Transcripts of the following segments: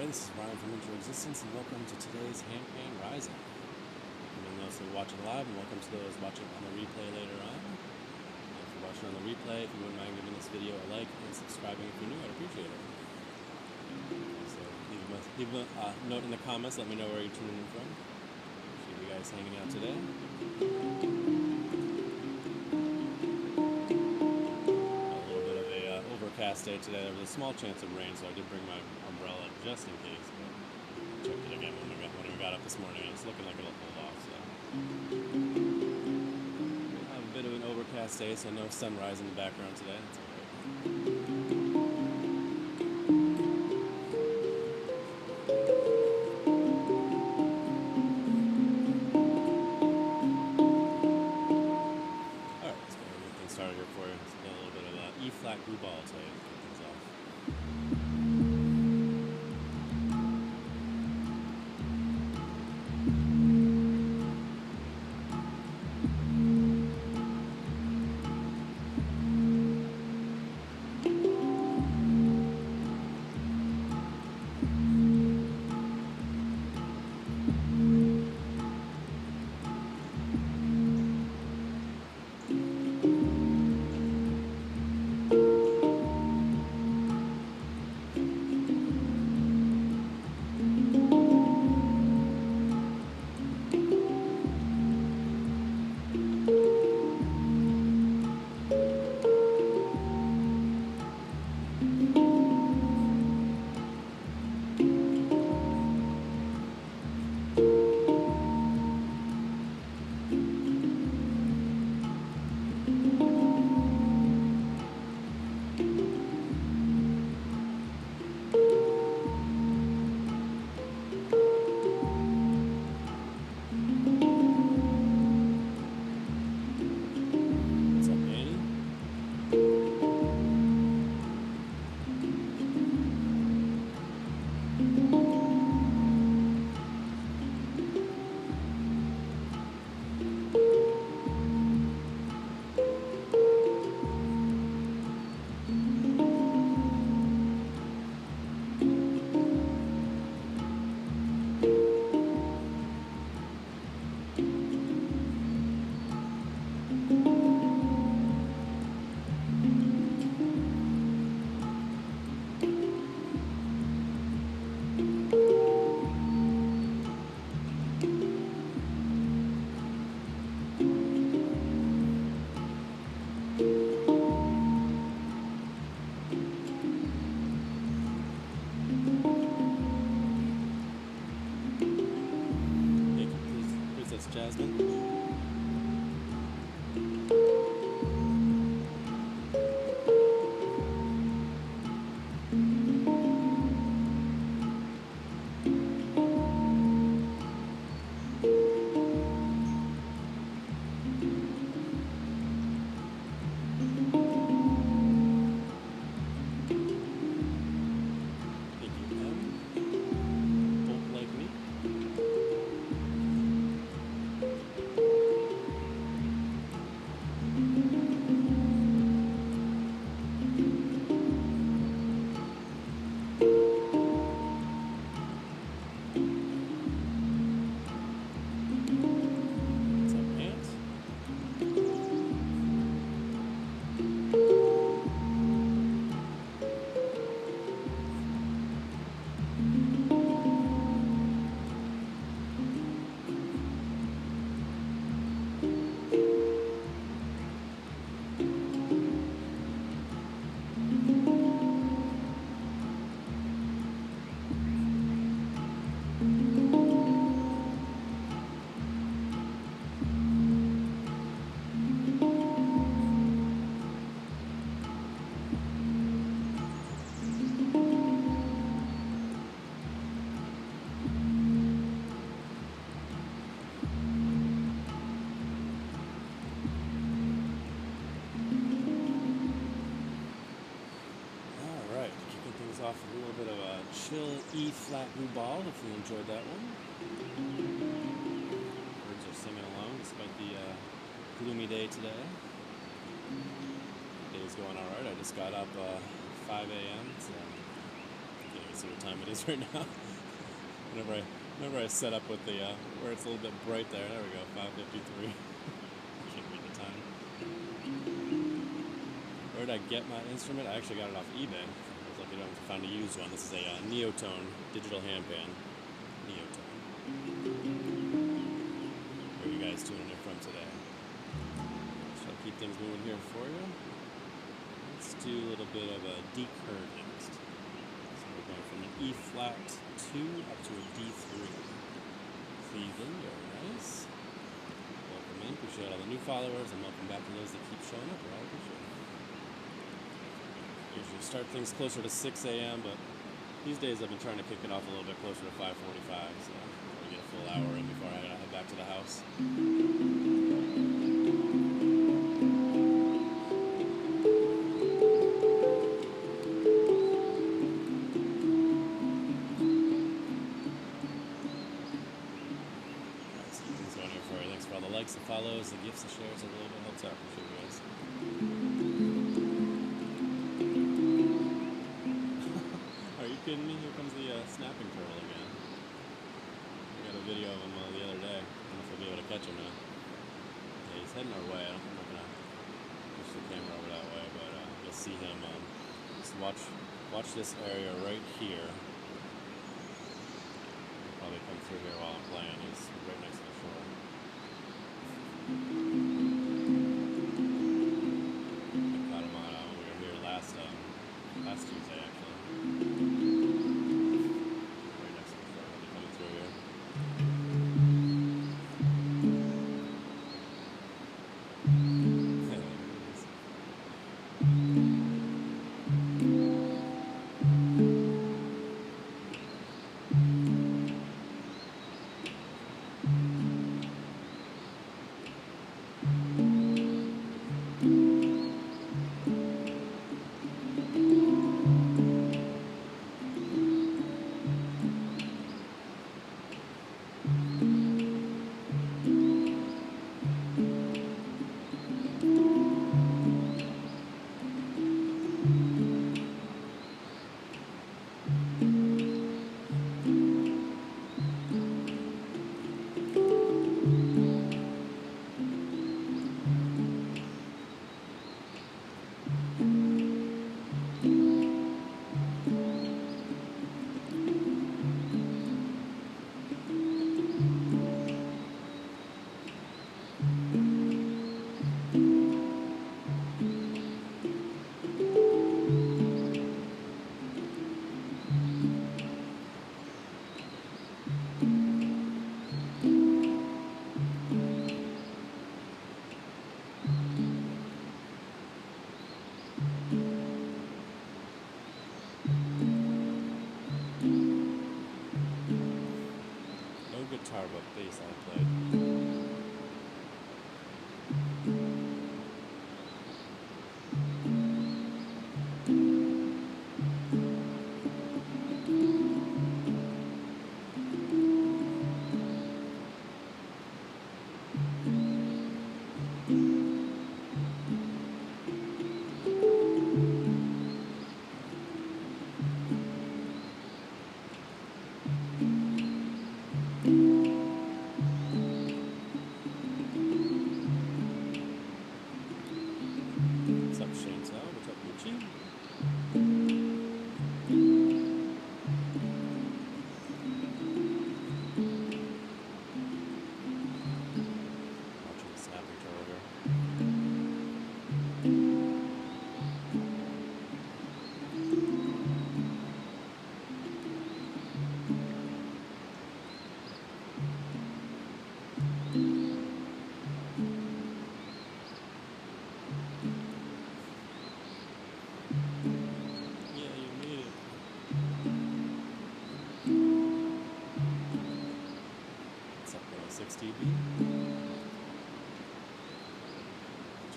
this is Ryan from Intro Existence, and welcome to today's Handpan Rising. And those who are watching live, and welcome to those watching on the replay later on. And if you're watching on the replay, if you wouldn't mind giving this video a like and subscribing if you're new, I'd appreciate it. So leave a note in the comments, let me know where you're tuning in from. Appreciate you guys hanging out today. Overcast day today. There was a small chance of rain, so I did bring my umbrella just in case, but I checked it again when we got up this morning, and it's looking like it'll hold off. So we'll have a bit of an overcast day, so no sunrise in the background today. That's all right. Started here for you. It's a little bit of E flat glue ball today to kick things off. Jasmine. Off a little bit of a chill E flat glue ball. Hopefully you enjoyed that one. Birds are singing along despite the gloomy day today. The day's going alright. I just got up 5 a.m. so getting see what time it is right now. whenever I set up with the where it's a little bit bright there. There we go, 5:53. Can't read the time. Where did I get my instrument? I actually got it off eBay. I was lucky enough to find a used one. This is a Neotone digital handpan. Neotone. Where are you guys tuning in from today? Shall I keep things moving here for you? Let's do a little bit of a D curve next. So we're going from an E flat 2 up to a D3. Cleveland, very nice. Welcome in, appreciate all the new followers, and welcome back to those that keep showing up. I appreciate it. Usually start things closer to 6 a.m., but these days I've been trying to kick it off a little bit closer to 5:45, so I get a full hour in before I head back to the house. The follows, the gifts, the shares, a little bit helps out. Appreciate you guys. Are you kidding me? Here comes the snapping turtle again. I got a video of him the other day. I don't know if we'll be able to catch him now. Yeah, he's heading our way. I'm not gonna push the camera over that way, but you'll see him. Just watch this area right here. He'll probably come through here while I'm playing. He's right next to the shore. I caught him on when we were here last Tuesday, actually. Right next to the shore. He'll be coming through here. There it is. Guitar, but bass I played.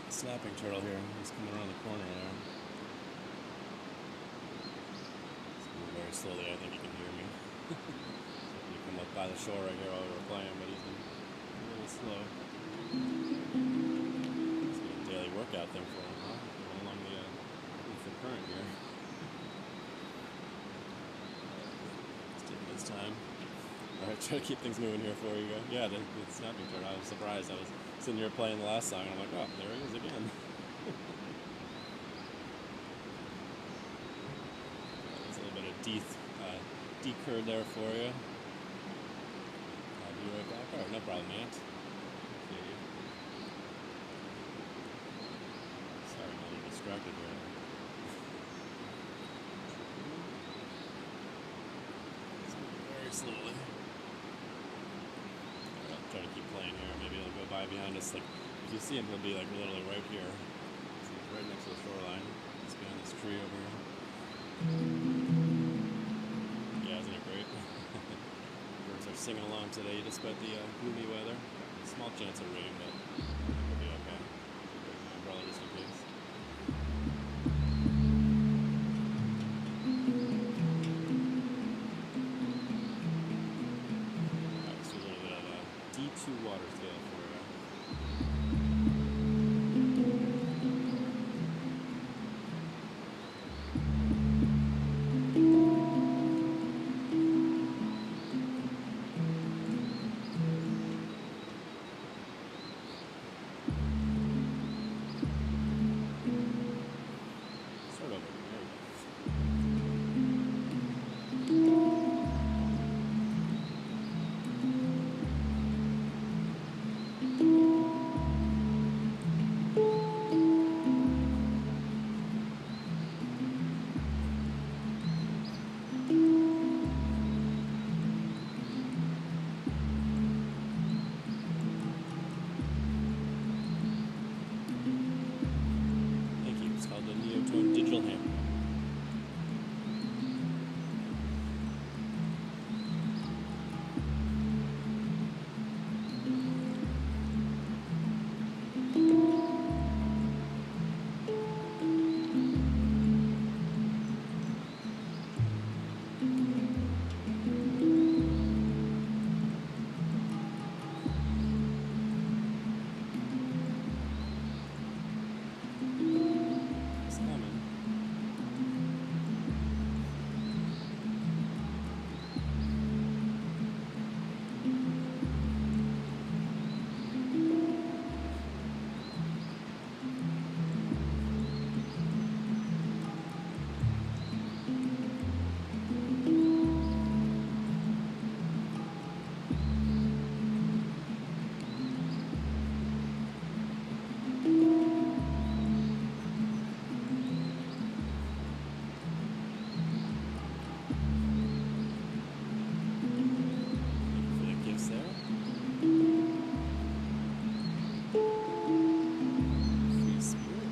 Snapping turtle here. He's coming around the corner there. He's moving very slowly. I think he can hear me. He come up by the shore right here while we were playing, but he's been a little slow. It's a daily workout thing for him, huh? Going along the current here. time. Alright, try to keep things moving here before you go. Yeah, the snapping turtle. I was surprised. I was sitting here playing the last song and I'm like, oh, there he is again. There's a little bit of decurred there for you. I'll be right back. Alright, no problem, Ant. Okay. Sorry, I'm a little distracted here. Very slowly. I'll try to keep playing here. Maybe it'll go by behind us. Like, if you see him, he'll be like literally right here. So he's right next to the shoreline. He's behind this tree over here. Yeah, isn't it great? Birds are singing along today despite the gloomy weather. A small chance of rain, but it'll be okay. Bring my umbrella just in case. Alright, let's do a little bit of a D2 water scale for you. Start over. There we go. Thank you. It's called the Neotone digital hammer. It's coming. For the gifts there. Free spirit.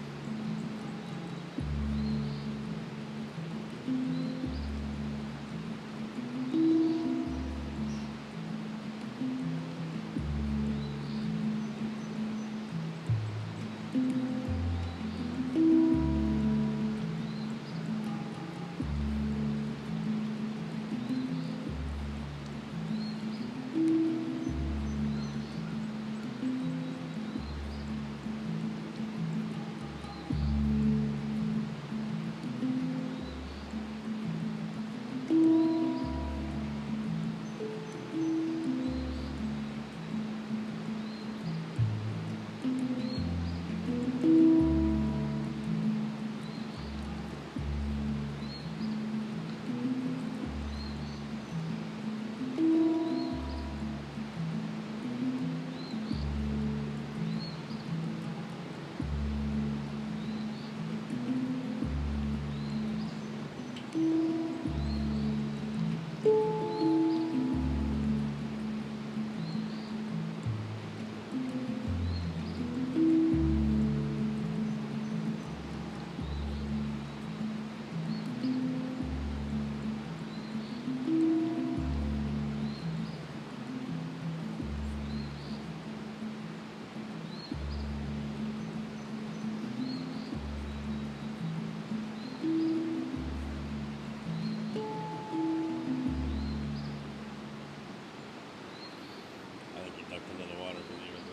I think he ducked into the water because he was a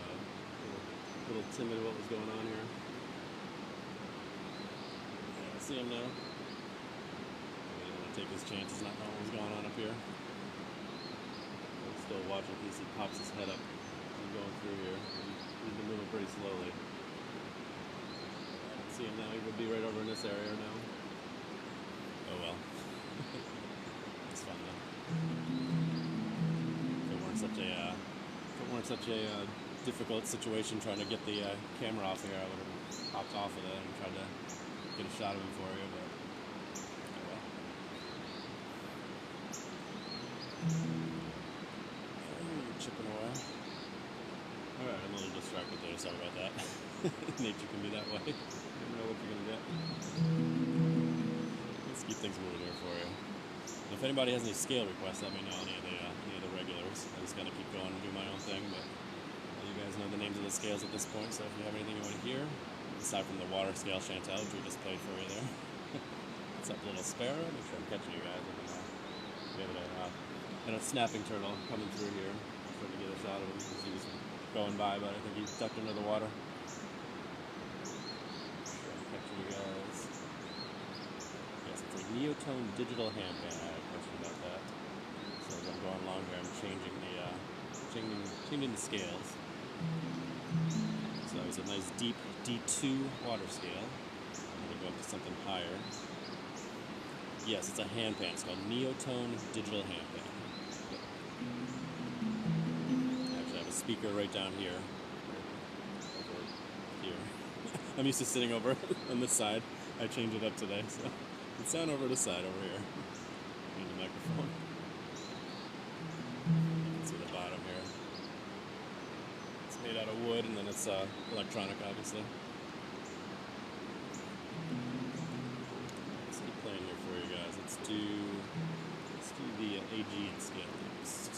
little timid of what was going on here. Yeah, I see him now. He didn't want to take his chances not knowing what was going on up here. still watching. He pops his head up and going through here. He's been moving pretty slowly. I don't see him now. He would be right over in this area now. Oh well. It's fun though. If it weren't such a difficult situation trying to get the camera off here, I would have hopped off of it and tried to get a shot of him for you, but oh well. Chipping away. Alright, I'm a little distracted there, sorry about that. Nature can be that way. You never know what you're gonna get. Let's keep things moving here for you. And if anybody has any scale requests, let me know, any of the regulars. I just gotta keep going and do my own thing, but you guys know the names of the scales at this point, so if you have anything you want to hear, aside from the water scale Chantel, which we just played for you there. What's up, little sparrow? Make sure I'm catching you guys. We have a snapping turtle coming through here. I'm trying to get a shot of him because he was going by, but I think he ducked under the water. I'm catching you guys. Yes, it's a Neotone digital handpan. I had a question about that. So as I'm going along here, I'm changing the scales. So that was a nice deep D2 water scale. I'm going to go up to something higher. Yes, it's a handpan. It's called Neotone digital handpan. Actually, I have a speaker right down here. Over here. I'm used to sitting over on this side. I changed it up today, so it's down over this side over here. Need the microphone. You can see the bottom here. It's made out of wood, and then it's electronic, obviously. Let's keep playing here for you guys. Let's do the AG scale next.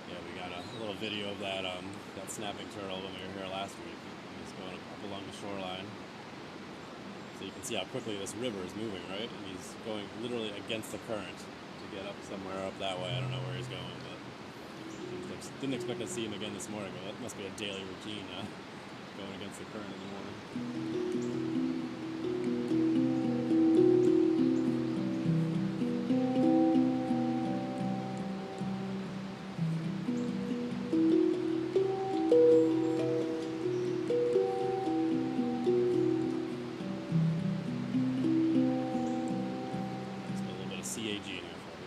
Yeah, we got a little video of that snapping turtle when we were here last week. He's going up along the shoreline. So you can see how quickly this river is moving, right? And he's going literally against the current to get up somewhere up that way. I don't know where he's going, but didn't expect to see him again this morning. But that must be a daily routine, going against the current in the morning. CAG in here for you.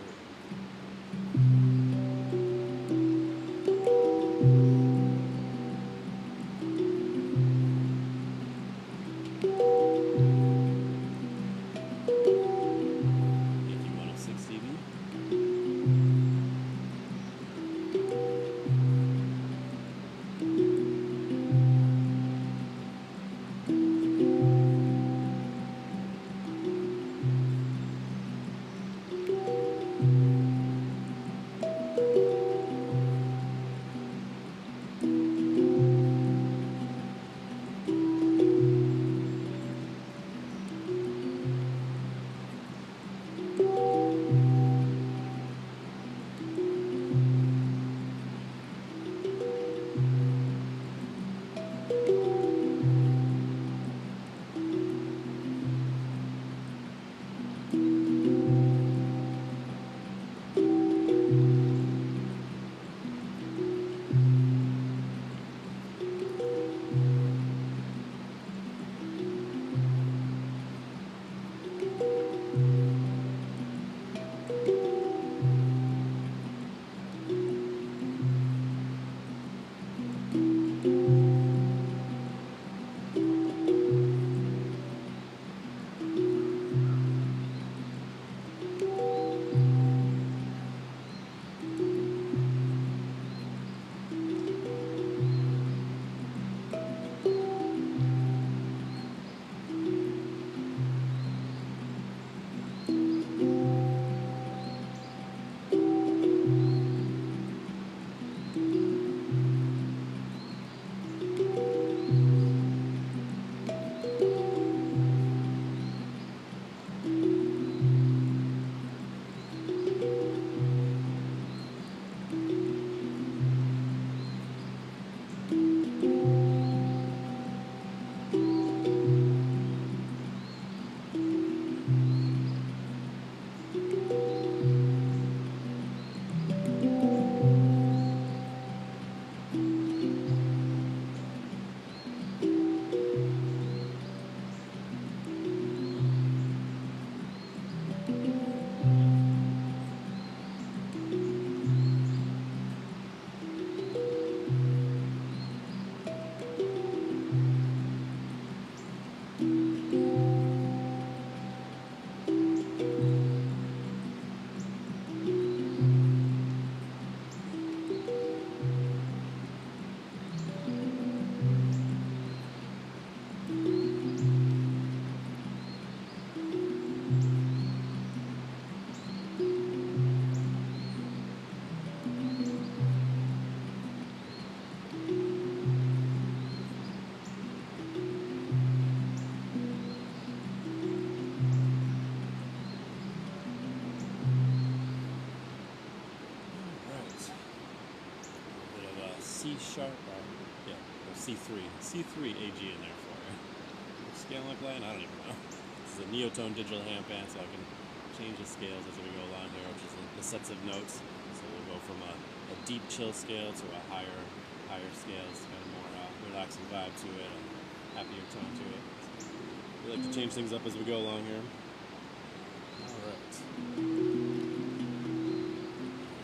C sharp, or yeah, or C3 AG in there for you. What's the scale look like? I don't even know. This is a Neotone digital handpan, so I can change the scales as we go along here, which is the sets of notes. So we'll go from a deep chill scale to a higher scale. It's kind of more relaxing vibe to it and happier tone to it. So we like to change things up as we go along here. Alright.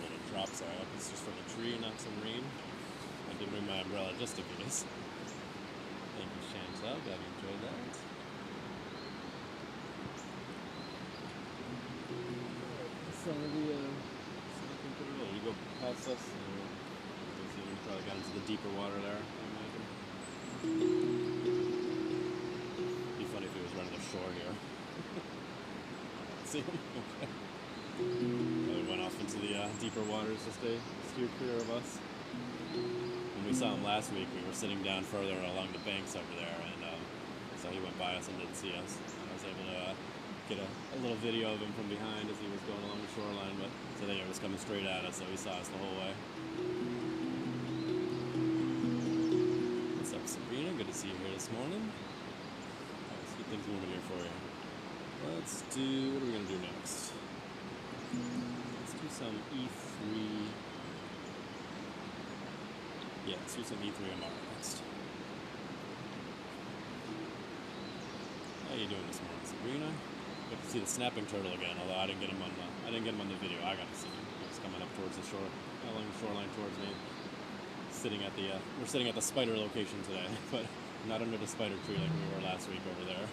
Little drops are up. It's just from the tree, not some rain. I did bring my umbrella just in case. Thank you, Chantel. Glad you enjoyed that. Some of the you go past us. You probably got into the deeper water there, I imagine. It'd be funny if he was running ashore here. See him? Okay. Probably went off into the deeper waters to steer clear of us. When we saw him last week, we were sitting down further along the banks over there, and so he went by us and didn't see us. And I was able to get a little video of him from behind as he was going along the shoreline, but today it was coming straight at us, so he saw us the whole way. What's up, Sabrina? Good to see you here this morning. Let's get things moving here for you. Let's do, what are we going to do next? Let's do some E3. Yeah, let's do some E3 MR next. How you doing this morning, Sabrina? Got to see the snapping turtle again, although I didn't get him on the video. I got to see him. He was coming up towards the shore, along the shoreline towards me. We're sitting at the spider location today, but not under the spider tree like we were last week over there.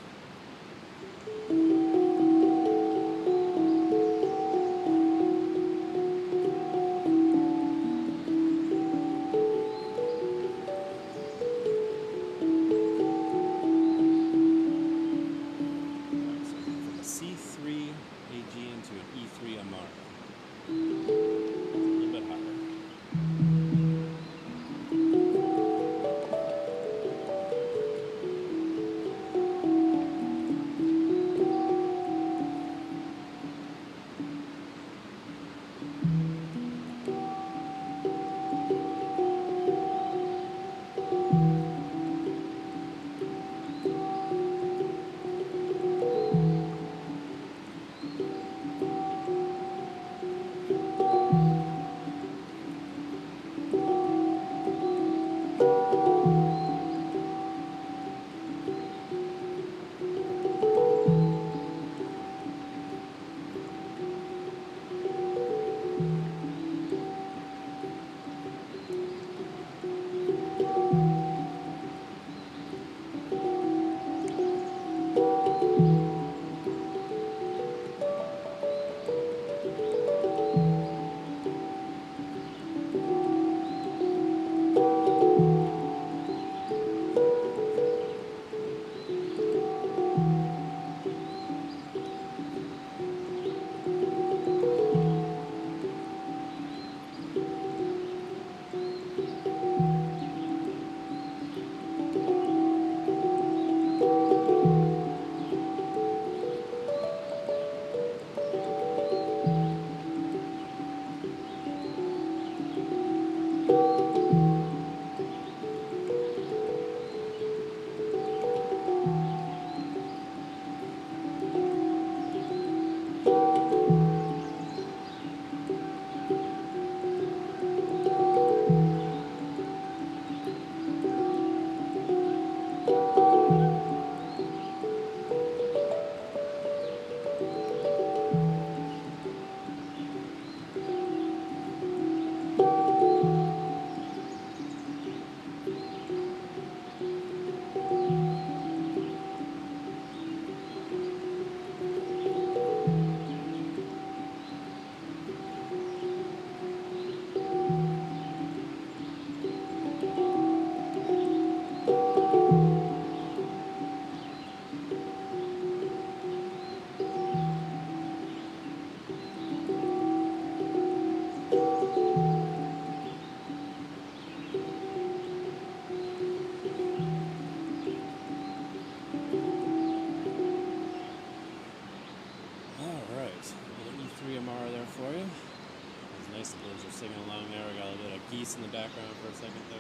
geese in the background for a second there.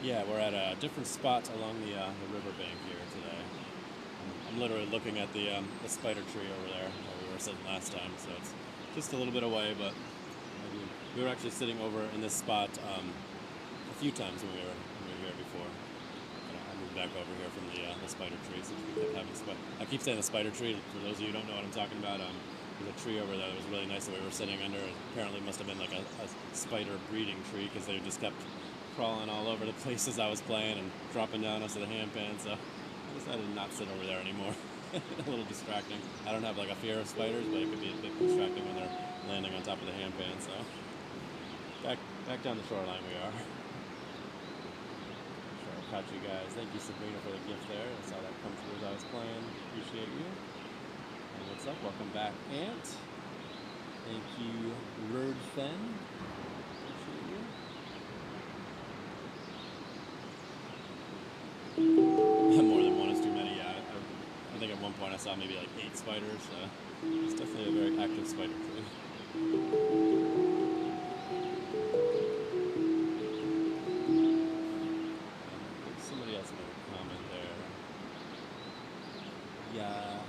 Yeah, we're at a different spot along the riverbank here today. I'm literally looking at the spider tree over there where we were sitting last time, so it's just a little bit away, but we were actually sitting over in this spot a few times when we were here before. I moved back over here from the spider tree since we kept having I keep saying the spider tree. For those of you who don't know what I'm talking about, there's a tree over there that was really nice that we were sitting under. It apparently must have been like a spider breeding tree because they just kept crawling all over the places I was playing and dropping down us to the handpan, so I decided to not sit over there anymore. A little distracting. I don't have like a fear of spiders, but it could be a bit distracting when they're landing on top of the handpan, so back down the shoreline we are. Sure, I caught you guys. Thank you, Sabrina, for the gift there. I saw that come through as I was playing. Appreciate you. And what's up? Welcome back, Ant. Thank you, Rerd Fen. Appreciate you. More than one is too many, yeah. I think at one point I saw maybe like 8 spiders. It's definitely a very active spider tree. Somebody else made a comment there. Yeah,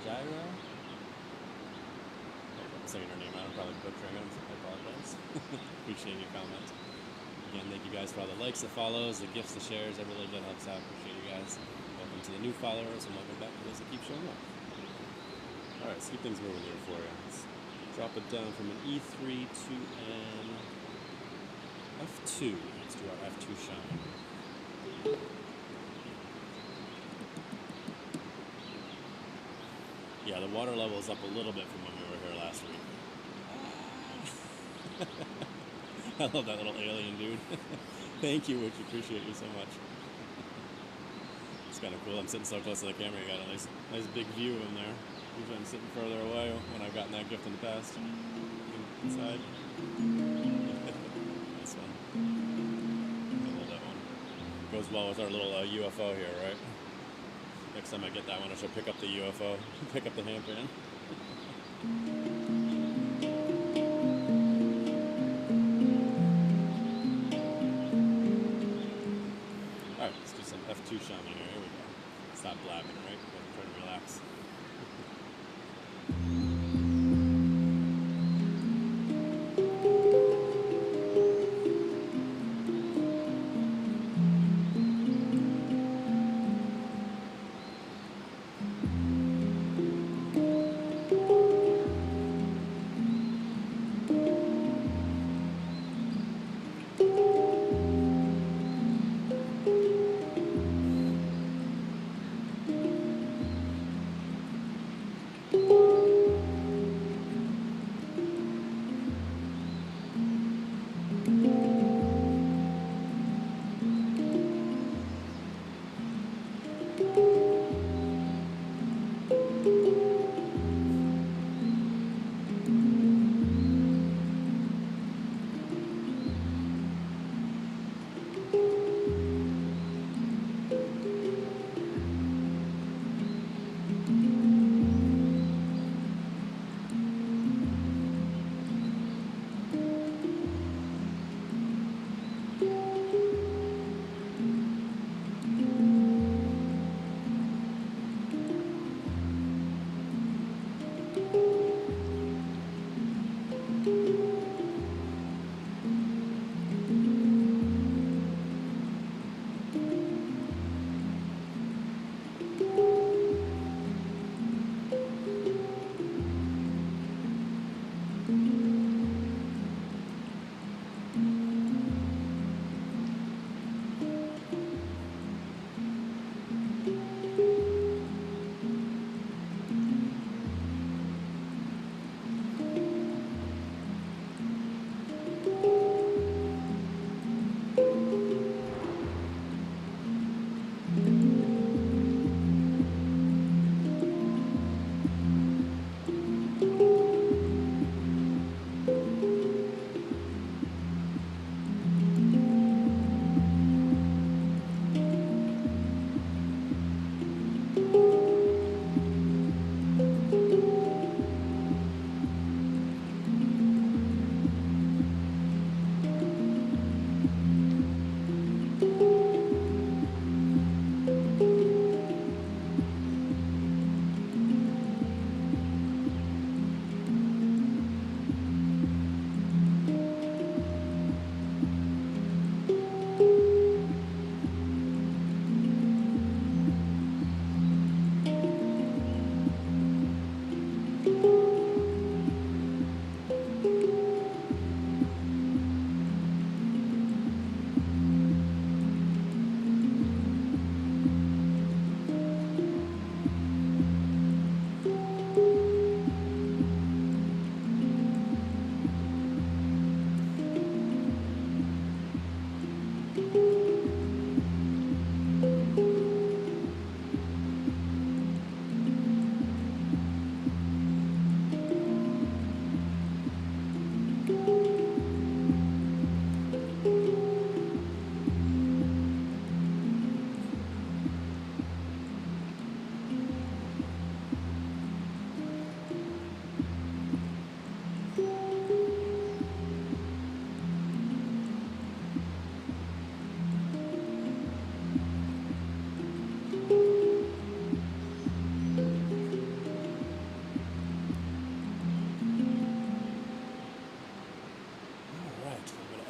Gyra. I'm saying her name out. I'm probably butchering it. I apologize. Appreciate your comment. Again, thank you guys for all the likes, the follows, the gifts, the shares. That really helps out. Appreciate you guys. Welcome to the new followers, and welcome back to those that keep showing up. All right, let's keep things moving here for you. Let's drop it down from an E3 to an F2. Let's do our F2 shine. Yeah, the water level is up a little bit from when we were here last week. I love that little alien dude. Thank you, Witch. Appreciate you so much. It's kind of cool. I'm sitting so close to the camera. You got a nice big view in there. Usually I'm sitting further away when I've gotten that gift in the past. Inside. Nice one. I love that one. Goes well with our little UFO here, right? Next time I get that one, I should pick up the UFO, pick up the handpan. Alright, let's do some F2 shaman here. Here we go. Stop blabbing, right? Try to relax.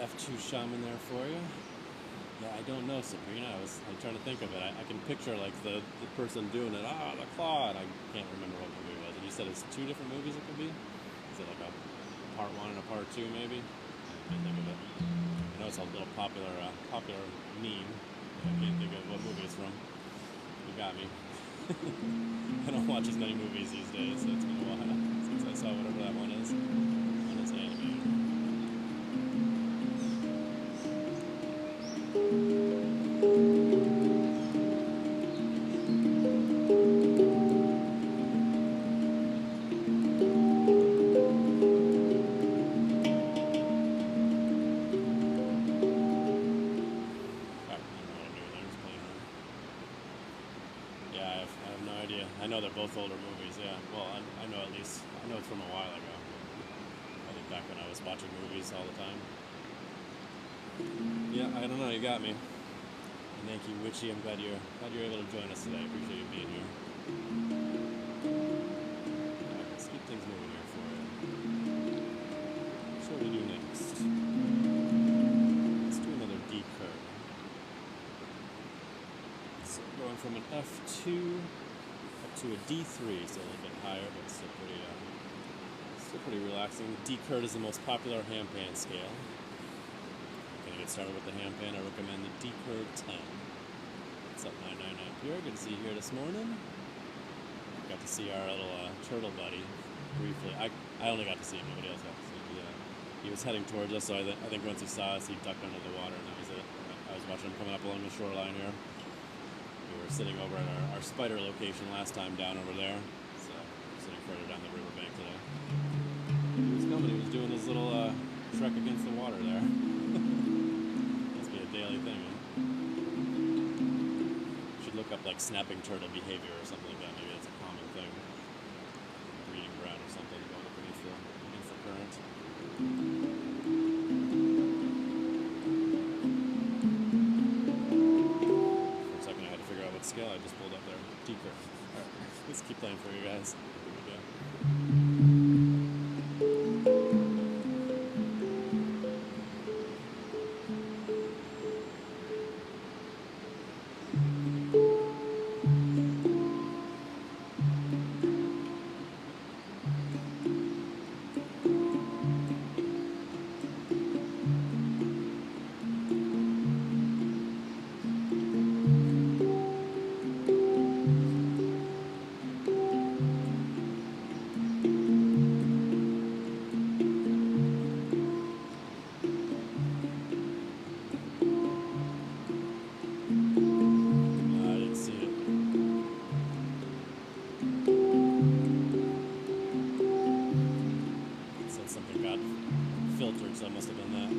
F2 shaman there for you. Yeah, I don't know, Sabrina. I'm trying to think of it. I can picture like the person doing it. Ah, the claw, and I can't remember what movie it was. And you said it's 2 different movies it could be? Is it like a part 1 and a part 2 maybe? I can't think of it. I know it's a little popular meme. I can't think of what movie it's from. You got me. I don't watch as many movies these days, so it's been a while since I saw whatever that one is. And it's animated. I know they're both older movies, yeah. Well, I know at least, I know it's from a while ago. I think back when I was watching movies all the time. Yeah, I don't know, you got me. And thank you, Witchy. I'm glad you're able to join us today. I appreciate you being here. Alright, let's keep things moving here for you. So what do we do next? Let's do another D curve. So going from an F2 to a D3, so a little bit higher, but still pretty relaxing. The D curve is the most popular handpan scale. Gonna get started with the handpan. I recommend the D curve 10. What's up, 999 Pure? Good to see you here this morning. Got to see our little turtle buddy briefly. I only got to see him. Nobody else got to see him. Yeah, he was heading towards us, so I think once he saw us, he ducked under the water, and that was it. I was watching him coming up along the shoreline here. We were sitting over at our spider location last time down over there, so we're sitting further down the riverbank today. He was coming, he was doing his little trek against the water there. Must be a daily thing, huh? Should look up like snapping turtle behavior or something like that. Maybe that's a common thing. Breeding ground or something going up against the current. Scale I just pulled up there. D curve. Alright, let's keep playing for you guys. Here we go. So I must have done that.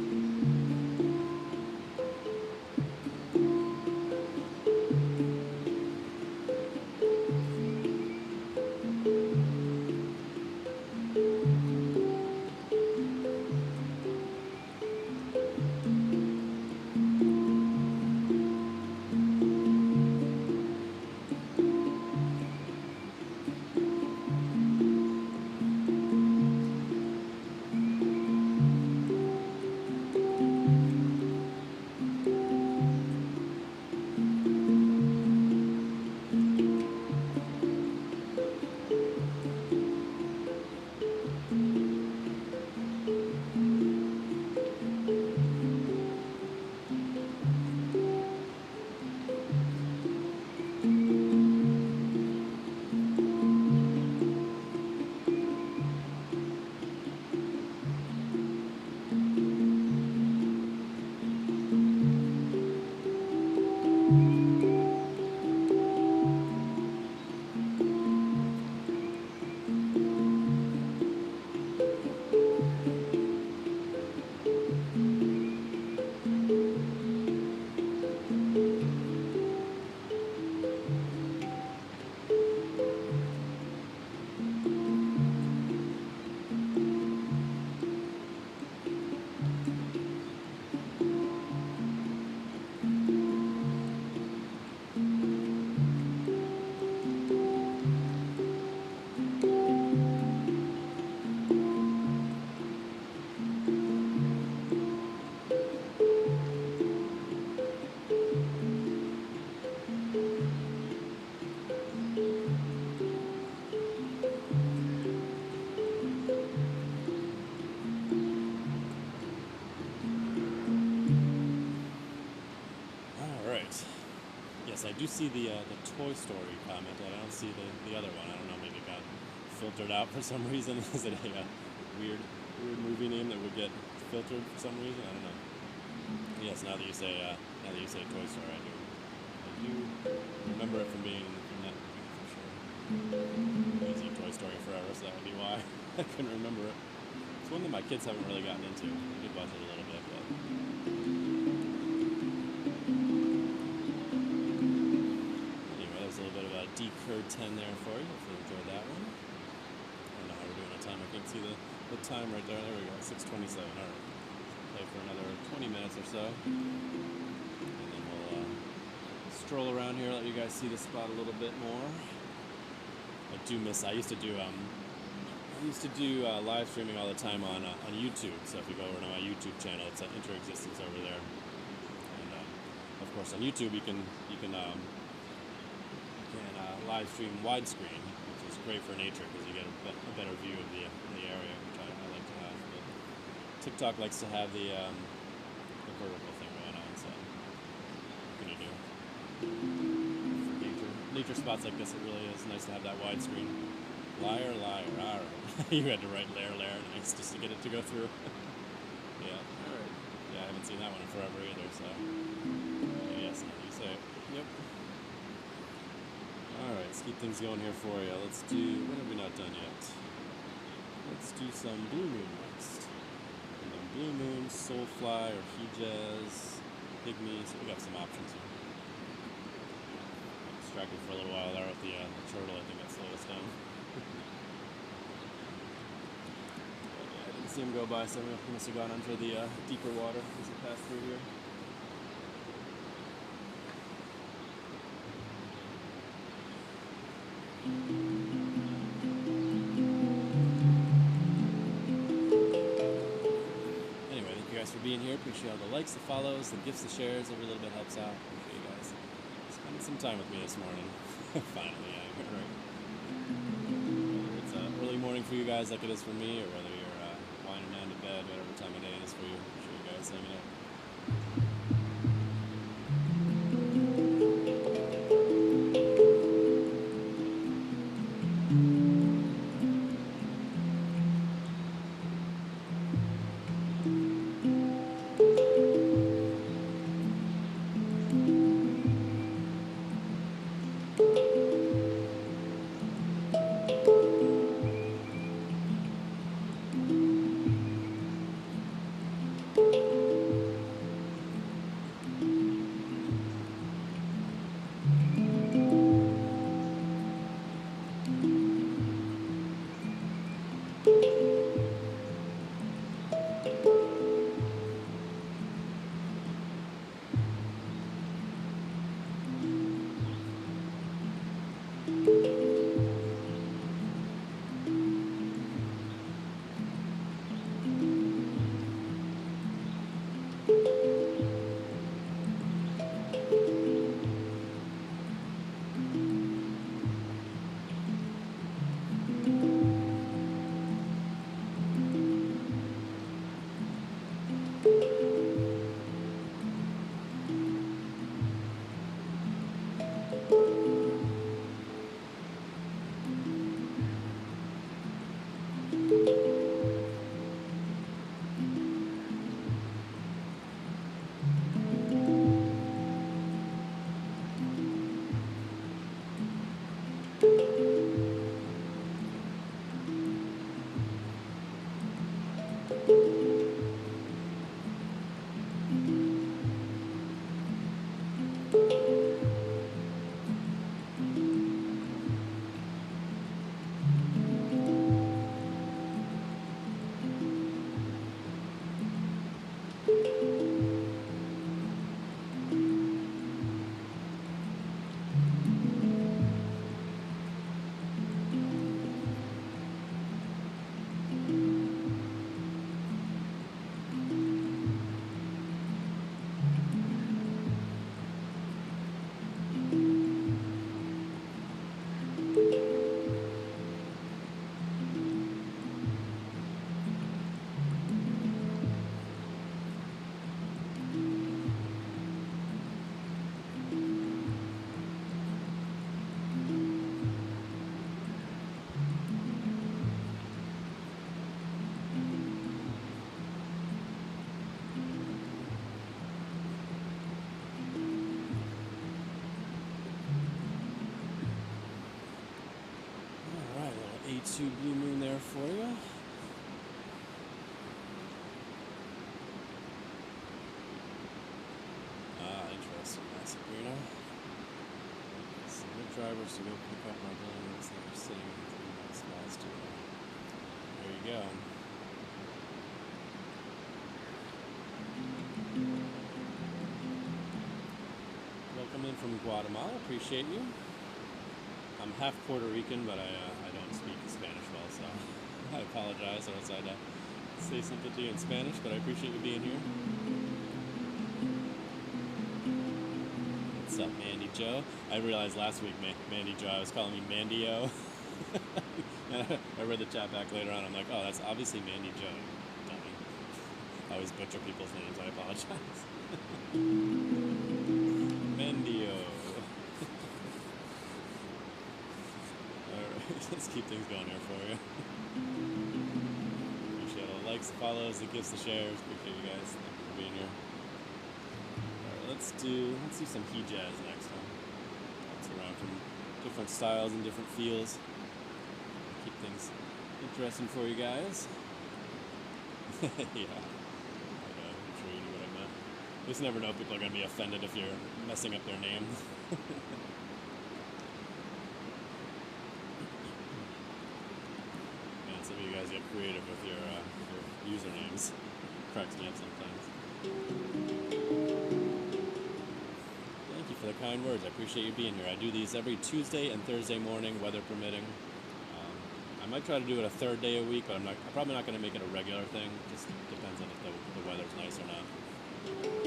Yes, I do see the Toy Story comment. I don't see the other one. I don't know. Maybe it got filtered out for some reason. Is it a weird movie name that would get filtered for some reason? I don't know. Yes, now that you say Toy Story, I do remember it from being from that movie for sure. I've seen Toy Story forever, so that would be why I couldn't remember it. It's one that my kids haven't really gotten into. I did watch it a little bit, but anyway, that was a little bit of a decurred 10 there for you. Hopefully you enjoyed that one. I don't know how we're doing on time. I can't see the time right there. There we go, 6:27. All right. Play for another 20 minutes or so. And then we'll stroll around here, let you guys see the spot a little bit more. I do miss, I used to do live streaming all the time on YouTube. So if you go over to my YouTube channel, it's Interexistence over there. And of course on YouTube you can live stream widescreen, which is great for nature because you get a better view of the area, which I like to have. But TikTok likes to have the vertical thing going on, so what can you do? For nature spots like this, it really is nice to have that widescreen. Liar, liar, alright. You had to write lair, nice, just to get it to go through. Yeah, alright. Yeah, I haven't seen that one in forever either, so. Yes, you say it. Yep. Alright, let's keep things going here for you. Let's do, what have we not done yet? Let's do some Blue Moon next. And then Blue Moon, Soulfly, or Hejaz, Pygmy, so we got some options here. Distracted for a little while there with the turtle. I think that slowed us down. I didn't see him go by, so he must have gone under the deeper water as he passed through here. Anyway, thank you guys for being here. Appreciate all the likes, the follows, the gifts, the shares. Every little bit helps out. Appreciate you guys spending some time with me this morning. Finally, yeah, right. Whether it's an early morning for you guys like it is for me, or whether you're winding down to bed, whatever time of day it is for you. Appreciate you guys hanging out. YouTube Blue Moon there for you. Interesting. That's Sabrina. So good drivers to go pick up my buildings that are sitting in 3 months spots too. There you go. Welcome in from Guatemala. Appreciate you. I'm half Puerto Rican, but I don't speak Spanish well, so I apologize. I was trying to say something to you in Spanish, but I appreciate you being here. What's up, Mandy Joe? I realized last week, Mandy Joe, I was calling you Mandy-O. And I read the chat back later on. I'm like, oh, that's obviously Mandy Joe. Dummy. I always butcher people's names. I apologize. Mandy-O. Alright, let's keep things going here for you. Appreciate all the likes, the follows, the gifts, the shares. Appreciate you guys. Thank you for being here. Let's do some heat jazz next time. Bounce around from different styles and different feels. Keep things interesting for you guys. Yeah. I'm sure you knew what I meant. You just never know, people are going to be offended if you're messing up their name. Man, some of you guys get creative with your usernames. Cracks me up sometimes. For the kind words. I appreciate you being here. I do these every Tuesday and Thursday morning, weather permitting. I might try to do it a third day a week, but I'm probably not going to make it a regular thing. Just depends on if the weather's nice or not.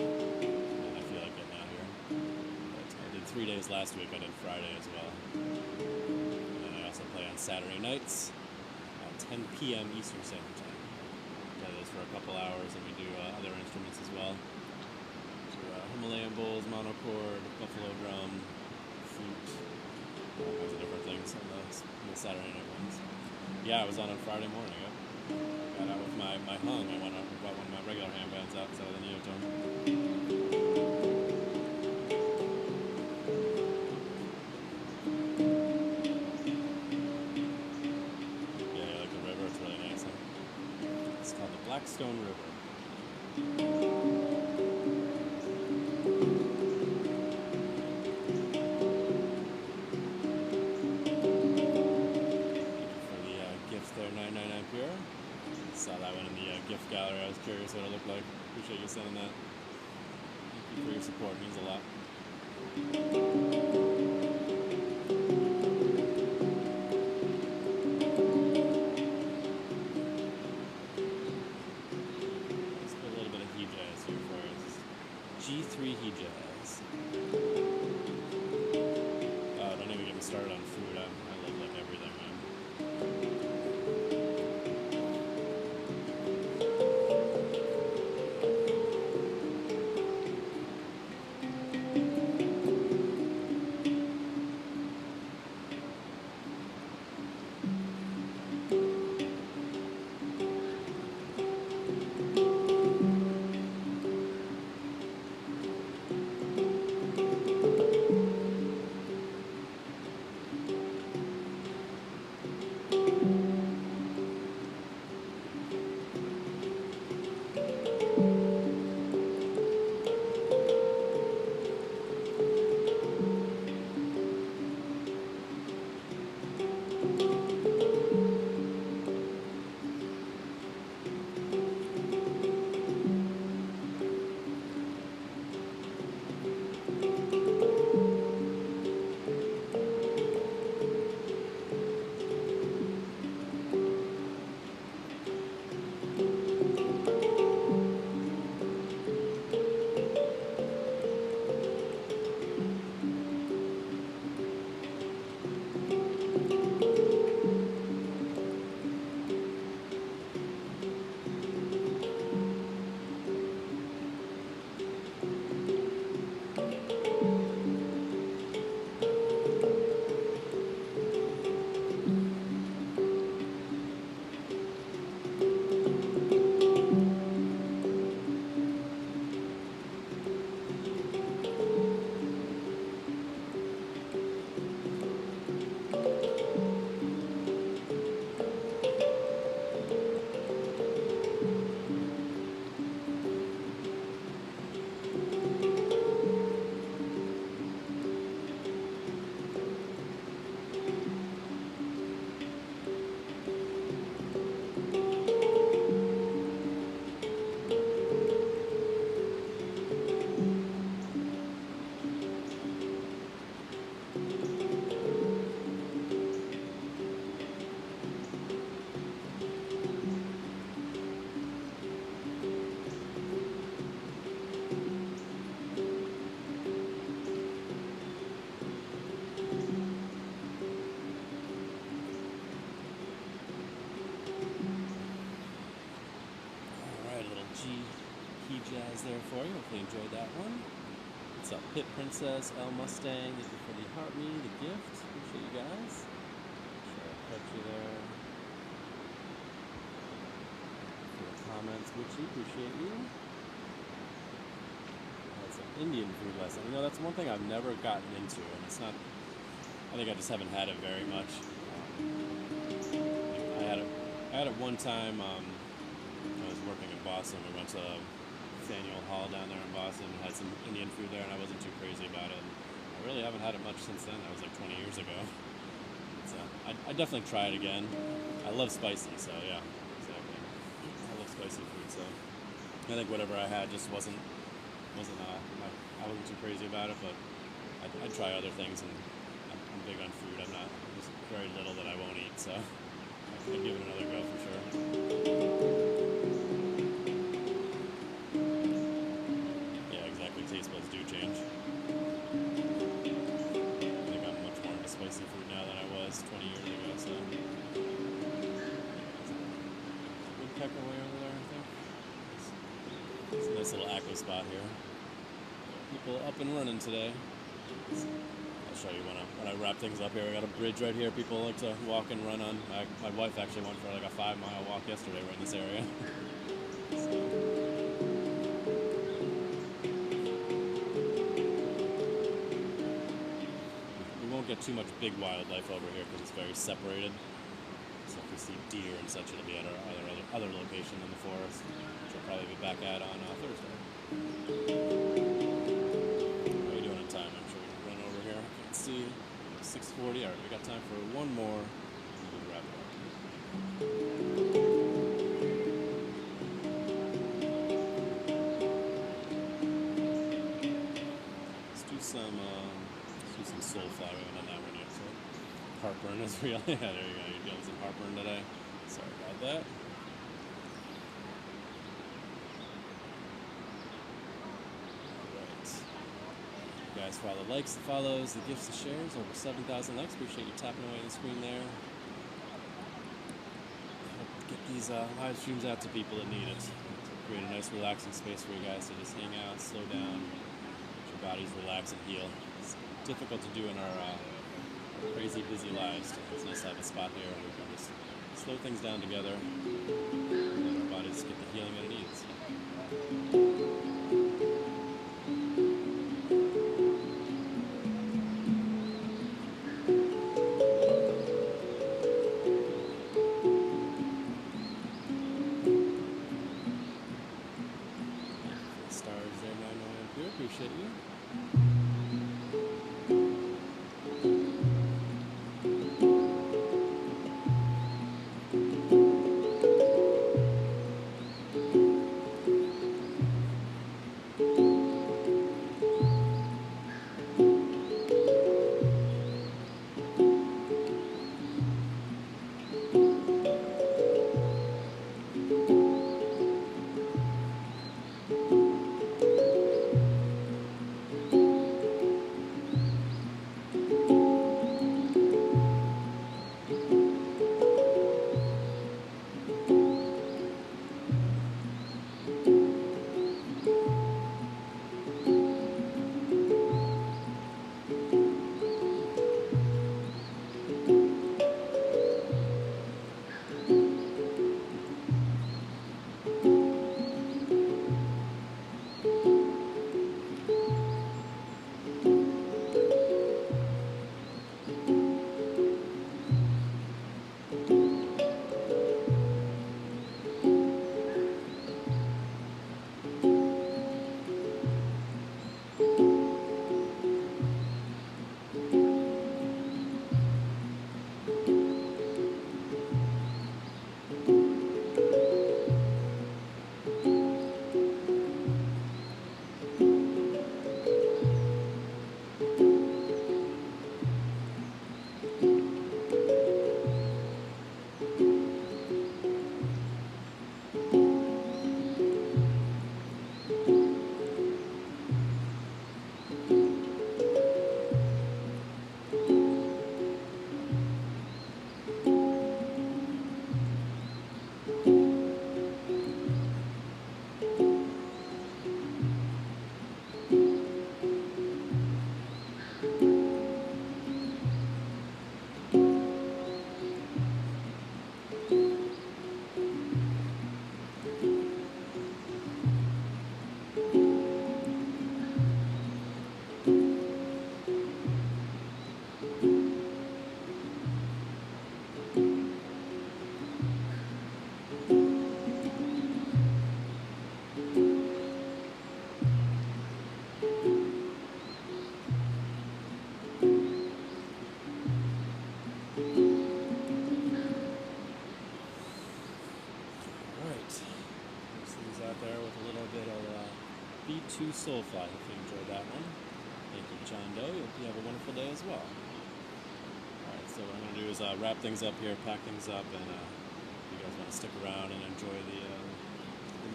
And I feel like getting out here. But I did 3 days last week. I did Friday as well. And then I also play on Saturday nights at 10 p.m. Eastern Standard Time. I play those for a couple hours, and we do other instruments as well. Himalayan bowls, monochord, buffalo drum, flute, all kinds of different things on the Saturday night ones. Yeah, I was on Friday morning. Yep. Got out with my hung. I went out and bought one of my regular handpans outside of the Neotone. Yeah, you like the river? It's really nice. Huh? It's called the Blackstone River. Saw that one in the gift gallery. I was curious what it looked like. Appreciate you sending that. Thank you for your support. It means a lot. Let's put a little bit of heat jazz here for us. G3 heat jazz. Oh, don't even get me started on food. I love like everything, man. funky jazz there for you. Hopefully you enjoyed that one. What's up, Pit Princess, L Mustang? Thank you for the heart me, the gift. Appreciate you guys. Sure, I'll catch you there. For the comments, Witchy, appreciate you. That's an Indian food lesson. You know, that's one thing I've never gotten into, and it's not. I think I just haven't had it very much. I had it one time. I was working in Boston. We went to Faneuil Hall down there in Boston and had some Indian food there, and I wasn't too crazy about it. I really haven't had it much since then. That was like 20 years ago. So I'd definitely try it again. I love spicy, so yeah, exactly. I love spicy food, so I think whatever I had just wasn't I wasn't too crazy about it, but I'd try other things, and I'm big on food. There's very little that I won't eat, so I'd give it another go for sure. Yeah, exactly. Taste buds do change. I think I'm much more into spicy food now than I was 20 years ago, so. Woodpecker way over there, I think. It's a nice little aqua spot here. People up and running today. I'll show you when I wrap things up here. We got a bridge right here. People like to walk and run on. My wife actually went for like a 5-mile walk yesterday right in this area. So. We won't get too much big wildlife over here because it's very separated. So if we see deer and such, it'll be at our other location in the forest, which we'll probably be back at on Thursday. See, 6:40. All right, we got time for one more. And we'll wrap it up. Let's do some soulfly. We haven't done that one yet. So heartburn is real. Yeah, there you go. You're dealing with some heartburn today. Sorry about that. Guys, for all the likes, the follows, the gifts, the shares, over 7,000 likes. Appreciate you tapping away on the screen there. Get these live streams out to people that need it. Create a nice relaxing space for you guys to just hang out, slow down, let your bodies relax and heal. It's difficult to do in our crazy busy lives. It's nice to have a spot here where we can just slow things down together and let our bodies get the healing that it needs. Appreciate you. B2 Soulfly. Hope you enjoyed that one. Thank you, John Doe. Hope you have a wonderful day as well. Alright, so what I'm going to do is wrap things up here, pack things up, and if you guys want to stick around and enjoy the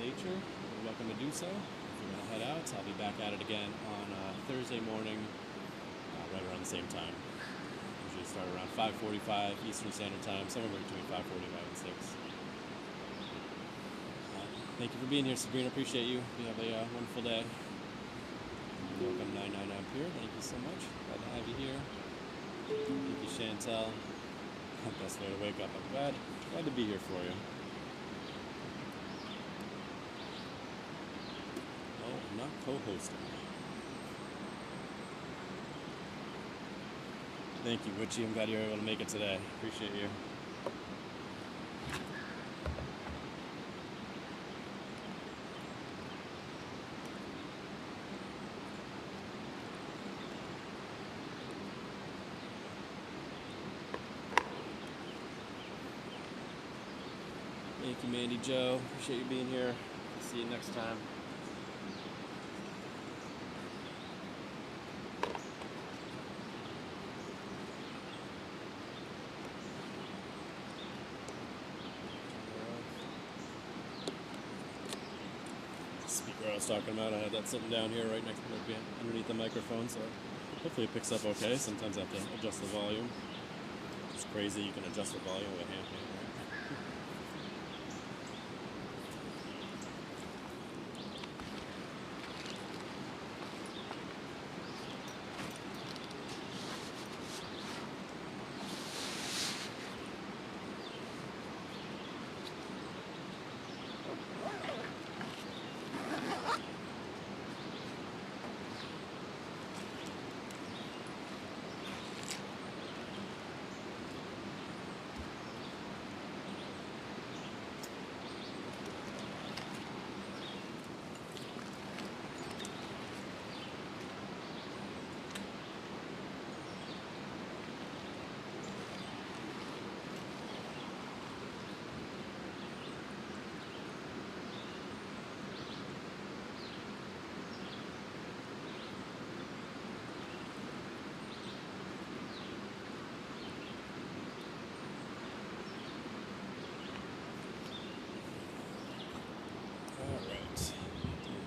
nature, you're welcome to do so. If you want to head out, I'll be back at it again on Thursday morning, right around the same time. Usually start around 5:45 Eastern Standard Time, somewhere between 5:45 and 6. Thank you for being here, Sabrina. Appreciate you. You have a wonderful day. Welcome 999 Pier. Thank you so much. Glad to have you here. Thank you, Chantel. Best way to wake up. I'm glad to be here for you. Oh, I'm not co-hosting. Thank you, Witchy. I'm glad you were able to make it today. Appreciate you. Thank you, Mandy Joe. Appreciate you being here. See you next time. Speaker I was talking about, I had that sitting down here right next to me, underneath the microphone, so hopefully it picks up okay. Sometimes I have to adjust the volume. It's crazy you can adjust the volume with a handpan, right?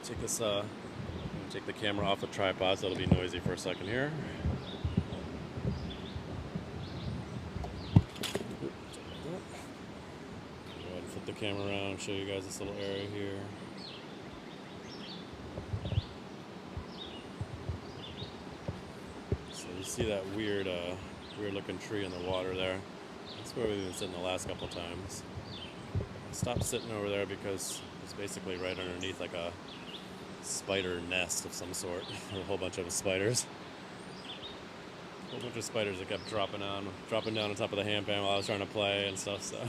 Take this, take the camera off the tripod so it'll be noisy for a second here. Go ahead and flip the camera around and show you guys this little area here. So you see that weird looking tree in the water there. That's where we've been sitting the last couple times. I stopped sitting over there because it's basically right underneath like a spider nest of some sort. There were a whole bunch of spiders. A whole bunch of spiders that kept dropping down on top of the handpan while I was trying to play and stuff, so.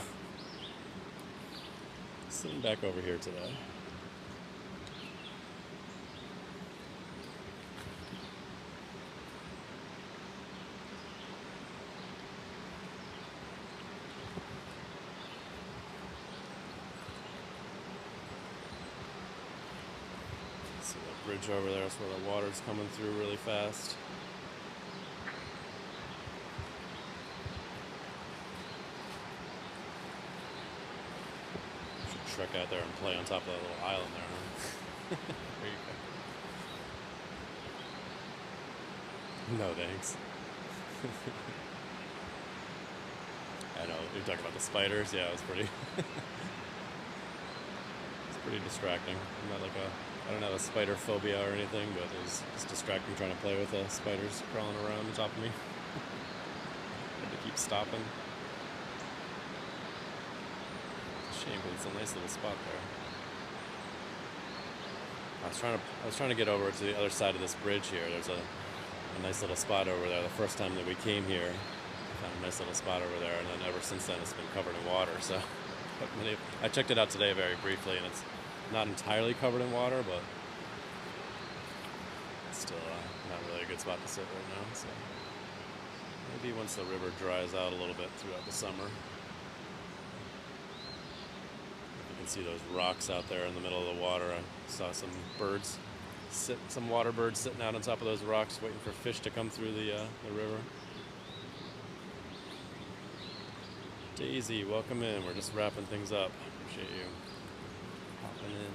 Sitting back over here today. See that bridge over there, that's where the water's coming through really fast. Should trek out there and play on top of that little island there, huh? There you go. No thanks. I know, you're talking about the spiders? Yeah, it was pretty it's pretty distracting. I'm not like I don't have a spider phobia or anything, but it was just distracting trying to play with the spiders crawling around on top of me. Had to keep stopping. It's a shame, but it's a nice little spot there. I was trying to get over to the other side of this bridge here. There's a nice little spot over there. The first time that we came here, I found a nice little spot over there, and then ever since then it's been covered in water. So I checked it out today very briefly, and it's not entirely covered in water, but it's still not really a good spot to sit right now. So maybe once the river dries out a little bit throughout the summer. You can see those rocks out there in the middle of the water. I saw some birds some water birds sitting out on top of those rocks waiting for fish to come through the river. Daisy, welcome in. We're just wrapping things up. Appreciate you popping in.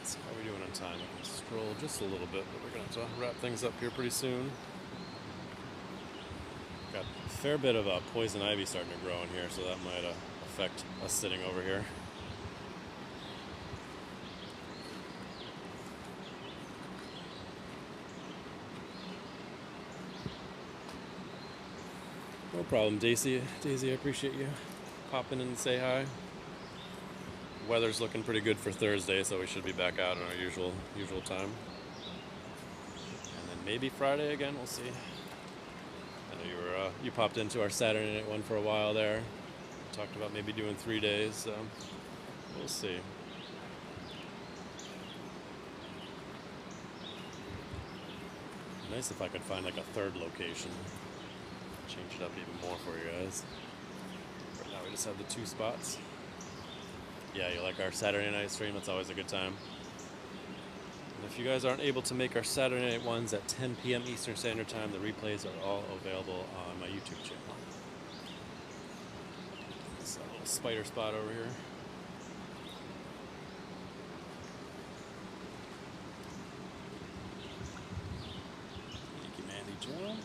So how are we doing on time? I can scroll just a little bit, but we're going to have to wrap things up here pretty soon. Got a fair bit of poison ivy starting to grow in here, so that might affect us sitting over here. No problem, Daisy. Daisy, I appreciate you popping in and say hi. Weather's looking pretty good for Thursday, so we should be back out in our usual time. And then maybe Friday again. We'll see. I know you popped into our Saturday night one for a while there. We talked about maybe doing 3 days, so we'll see. Nice if I could find like a third location. Change it up even more for you guys. Right now we just have the 2 spots. Yeah, you like our Saturday night stream? That's always a good time. And if you guys aren't able to make our Saturday night ones at 10 p.m. Eastern Standard Time, the replays are all available on my YouTube channel. This little spider spot over here. Thank you, Mandy Joe.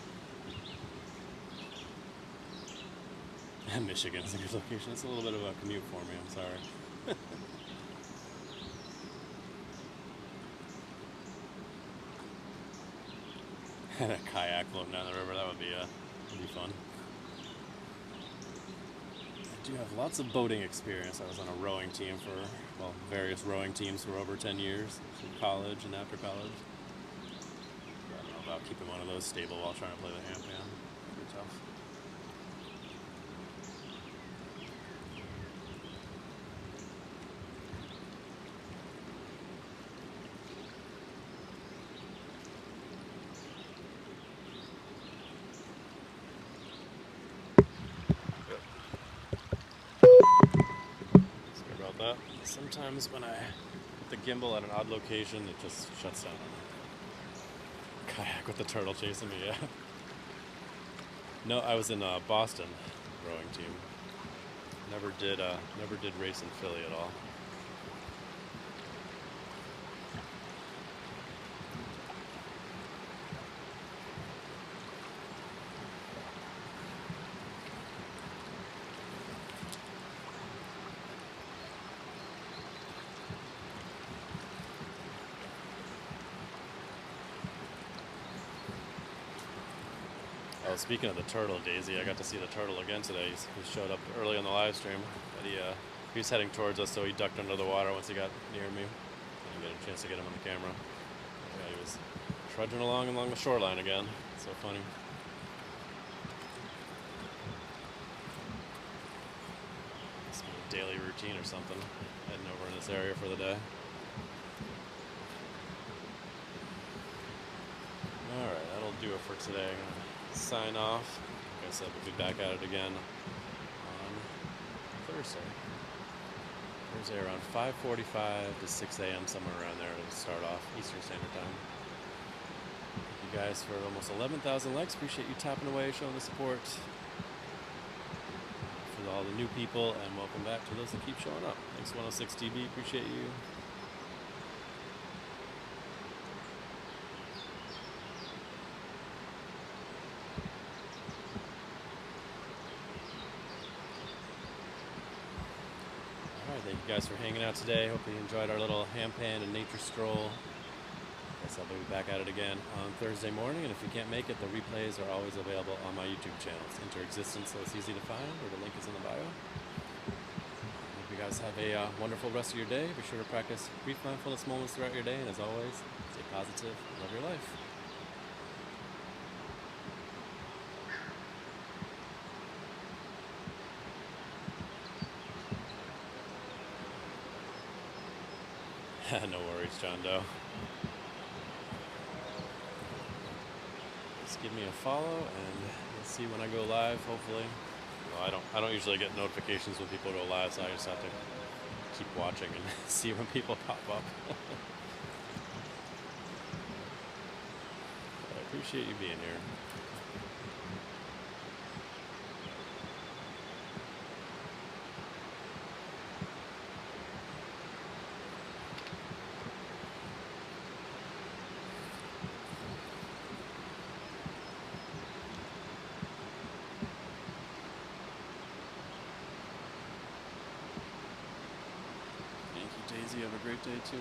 Michigan is a good location. It's a little bit of a commute for me, I'm sorry. And a kayak floating down the river, that would be fun. I do have lots of boating experience. I was on a rowing team for, well, various rowing teams for over 10 years, through college and after college. I don't know about keeping one of those stable while trying to play the handpan. Pretty tough. Sometimes when I put the gimbal at an odd location, it just shuts down. Kayak with the turtle chasing me, yeah. No, I was in Boston rowing team. Never did race in Philly at all. Oh, speaking of the turtle, Daisy, I got to see the turtle again today. He showed up early on the live stream, but he was heading towards us, so he ducked under the water once he got near me. I didn't get a chance to get him on the camera. Yeah, he was trudging along the shoreline again. So funny. Must be a daily routine or something. Heading over in this area for the day. Alright, that'll do it for today. Sign off. Like I said, we'll be back at it again on Thursday. Thursday around 5:45 to 6 a.m. somewhere around there to start off Eastern Standard Time. Thank you guys for almost 11,000 likes. Appreciate you tapping away, showing the support for all the new people, and welcome back to those that keep showing up. Thanks 106 TB. Appreciate you. Thank you guys for hanging out today. Hope you enjoyed our little handpan and nature stroll. Guess I'll be back at it again on Thursday morning, and if you can't make it, the replays are always available on my YouTube channel. It's Interexistence, so it's easy to find, or the link is in the bio. Hope you guys have a wonderful rest of your day. Be sure to practice brief mindfulness moments throughout your day, and as always, stay positive, love your life. No worries, John Doe. Just give me a follow, and you'll see when I go live. Hopefully, well, I don't usually get notifications when people go live, so I just have to keep watching and see when people pop up. I appreciate you being here. Daisy, have a great day too.